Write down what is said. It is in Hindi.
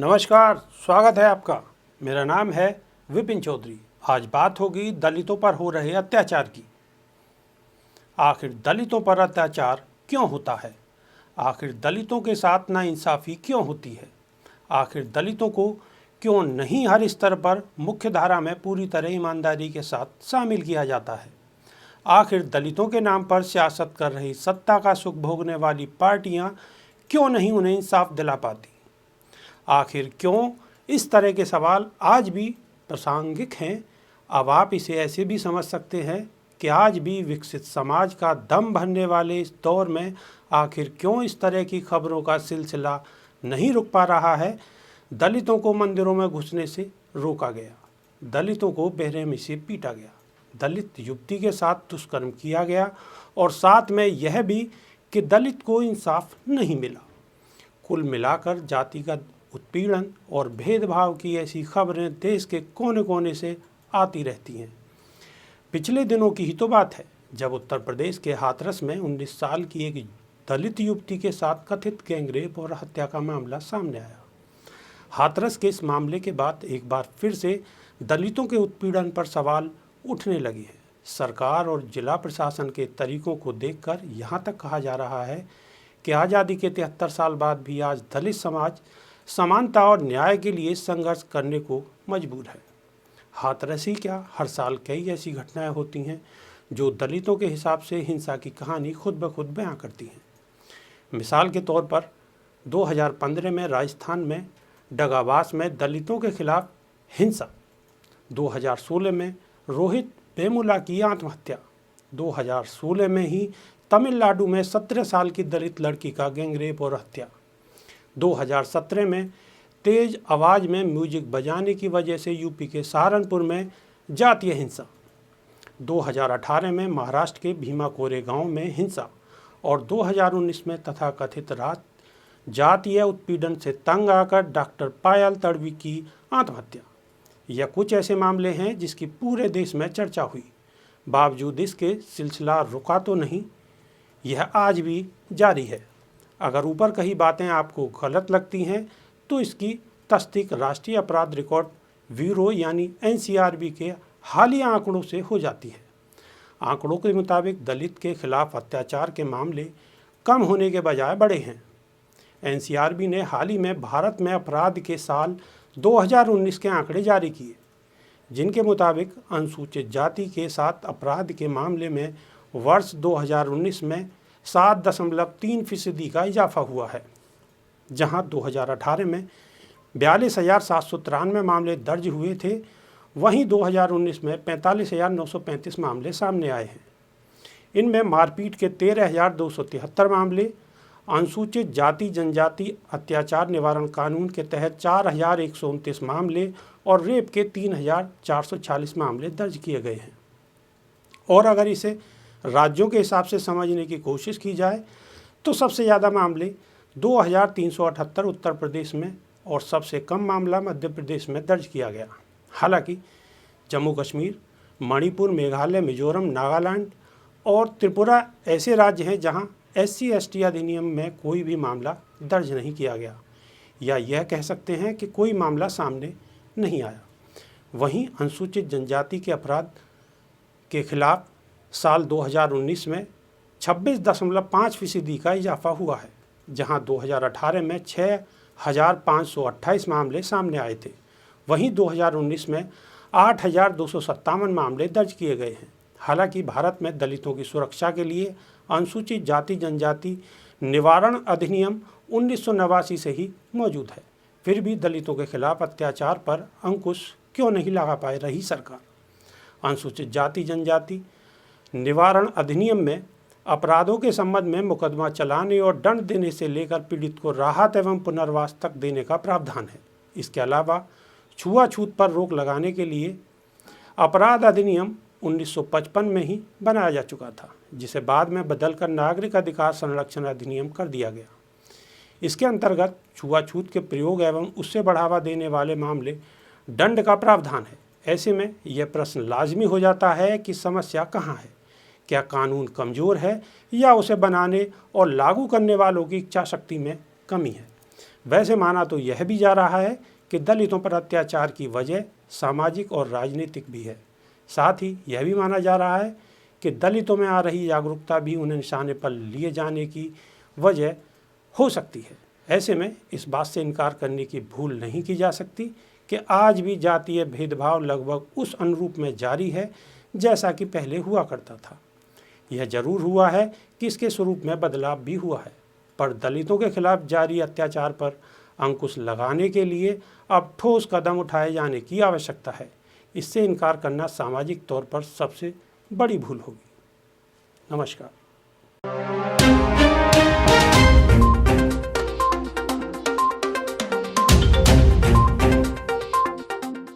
नमस्कार, स्वागत है आपका। मेरा नाम है विपिन चौधरी। आज बात होगी दलितों पर हो रहे अत्याचार की। आखिर दलितों पर अत्याचार क्यों होता है? आखिर दलितों के साथ नाइंसाफ़ी क्यों होती है? आखिर दलितों को क्यों नहीं हर स्तर पर मुख्य धारा में पूरी तरह ईमानदारी के साथ शामिल किया जाता है? आखिर दलितों के नाम पर सियासत कर रही सत्ता का सुख भोगने वाली पार्टियां क्यों नहीं उन्हें इंसाफ दिला पाती? आखिर क्यों इस तरह के सवाल आज भी प्रासंगिक हैं? अब आप इसे ऐसे भी समझ सकते हैं कि आज भी विकसित समाज का दम भरने वाले इस दौर में आखिर क्यों इस तरह की खबरों का सिलसिला नहीं रुक पा रहा है। दलितों को मंदिरों में घुसने से रोका गया, दलितों को बेरहमी से पीटा गया, दलित युवती के साथ दुष्कर्म किया गया और साथ में यह भी कि दलित को इंसाफ नहीं मिला। कुल मिलाकर जातिगत उत्पीड़न और भेदभाव की ऐसी खबरें देश के कोने कोने से आती रहती हैं। पिछले दिनों की ही तो बात है जब उत्तर प्रदेश के हाथरस में 19 साल की एक दलित युवती के साथ कथित गैंगरेप और हत्या का मामला सामने आया। हाथरस के इस मामले के बाद एक बार फिर से दलितों के उत्पीड़न पर सवाल उठने लगे हैं। सरकार और जिला प्रशासन के तरीकों को देखकर यहाँ तक कहा जा रहा है कि आज़ादी के 73 साल बाद भी आज दलित समाज समानता और न्याय के लिए संघर्ष करने को मजबूर है। हाथरस ही क्या, हर साल कई ऐसी घटनाएं होती हैं जो दलितों के हिसाब से हिंसा की कहानी खुद ब खुद बयां करती हैं। मिसाल के तौर पर 2015 में राजस्थान में डगावास में दलितों के खिलाफ हिंसा, 2016 में रोहित वेमुला की आत्महत्या, 2016 में ही तमिलनाडु में 17 साल की दलित लड़की का गैंगरेप और हत्या, 2017 में तेज आवाज़ में म्यूजिक बजाने की वजह से यूपी के सहारनपुर में जातीय हिंसा, 2018 में महाराष्ट्र के भीमा कोरेगांव में हिंसा और 2019 में तथाकथित रात जातीय उत्पीड़न से तंग आकर डॉक्टर पायल तड़वी की आत्महत्या। यह कुछ ऐसे मामले हैं जिसकी पूरे देश में चर्चा हुई। बावजूद इसके सिलसिला रुका तो नहीं, यह आज भी जारी है। अगर ऊपर कही बातें आपको गलत लगती हैं तो इसकी तस्दीक राष्ट्रीय अपराध रिकॉर्ड ब्यूरो यानी एनसीआरबी के हालिया आंकड़ों से हो जाती है। आंकड़ों के मुताबिक दलित के खिलाफ अत्याचार के मामले कम होने के बजाय बढ़े हैं। एनसीआरबी ने हाल ही में भारत में अपराध के साल 2019 के आंकड़े जारी किए, जिनके मुताबिक अनुसूचित जाति के साथ अपराध के मामले में वर्ष 2019 में 7.3% का इजाफा हुआ है, जहां 2018 में 42,793 मामले दर्ज हुए थे, वहीं 2019 में 45,935 मामले सामने आए हैं। इनमें मारपीट के 13,273 मामले, अनुसूचित जाति जनजाति अत्याचार निवारण कानून के तहत 4,129 मामले और रेप के 3,446 मामले दर्ज किए गए हैं। और अगर इसे राज्यों के हिसाब से समझने की कोशिश की जाए तो सबसे ज़्यादा मामले 2,378 उत्तर प्रदेश में और सबसे कम मामला मध्य प्रदेश में दर्ज किया गया। हालांकि जम्मू कश्मीर, मणिपुर, मेघालय, मिजोरम, नागालैंड और त्रिपुरा ऐसे राज्य हैं जहां SC/ST अधिनियम में कोई भी मामला दर्ज नहीं किया गया, या यह कह सकते हैं कि कोई मामला सामने नहीं आया। वहीं अनुसूचित जनजाति के अपराध के खिलाफ साल 2019 में 26.5% का इजाफा हुआ है, जहां 2018 में 6,528 मामले सामने आए थे। वहीं 2019 में 8,257 मामले दर्ज किए गए हैं। हालांकि भारत में दलितों की सुरक्षा के लिए अनुसूचित जाति जनजाति निवारण अधिनियम 1989 से ही मौजूद है, फिर भी दलितों के खिलाफ अत्याचार पर अंकुश क्यों नहीं लगा पाए रही सरकार? अनुसूचित जाति जनजाति निवारण अधिनियम में अपराधों के संबंध में मुकदमा चलाने और दंड देने से लेकर पीड़ित को राहत एवं पुनर्वास तक देने का प्रावधान है। इसके अलावा छुआछूत पर रोक लगाने के लिए अपराध अधिनियम 1955 में ही बनाया जा चुका था, जिसे बाद में बदलकर नागरिक अधिकार संरक्षण अधिनियम कर दिया गया। इसके अंतर्गत छुआछूत के प्रयोग एवं उससे बढ़ावा देने वाले मामले दंड का प्रावधान है। ऐसे में यह प्रश्न लाजमी हो जाता है कि समस्या कहाँ है? क्या कानून कमज़ोर है या उसे बनाने और लागू करने वालों की इच्छा शक्ति में कमी है? वैसे माना तो यह भी जा रहा है कि दलितों पर अत्याचार की वजह सामाजिक और राजनीतिक भी है। साथ ही यह भी माना जा रहा है कि दलितों में आ रही जागरूकता भी उन्हें निशाने पर लिए जाने की वजह हो सकती है। ऐसे में इस बात से इनकार करने की भूल नहीं की जा सकती कि आज भी जातीय भेदभाव लगभग उस अनुरूप में जारी है जैसा कि पहले हुआ करता था। यह जरूर हुआ है कि इसके स्वरूप में बदलाव भी हुआ है, पर दलितों के खिलाफ जारी अत्याचार पर अंकुश लगाने के लिए अब ठोस कदम उठाए जाने की आवश्यकता है। इससे इनकार करना सामाजिक तौर पर सबसे बड़ी भूल होगी। नमस्कार।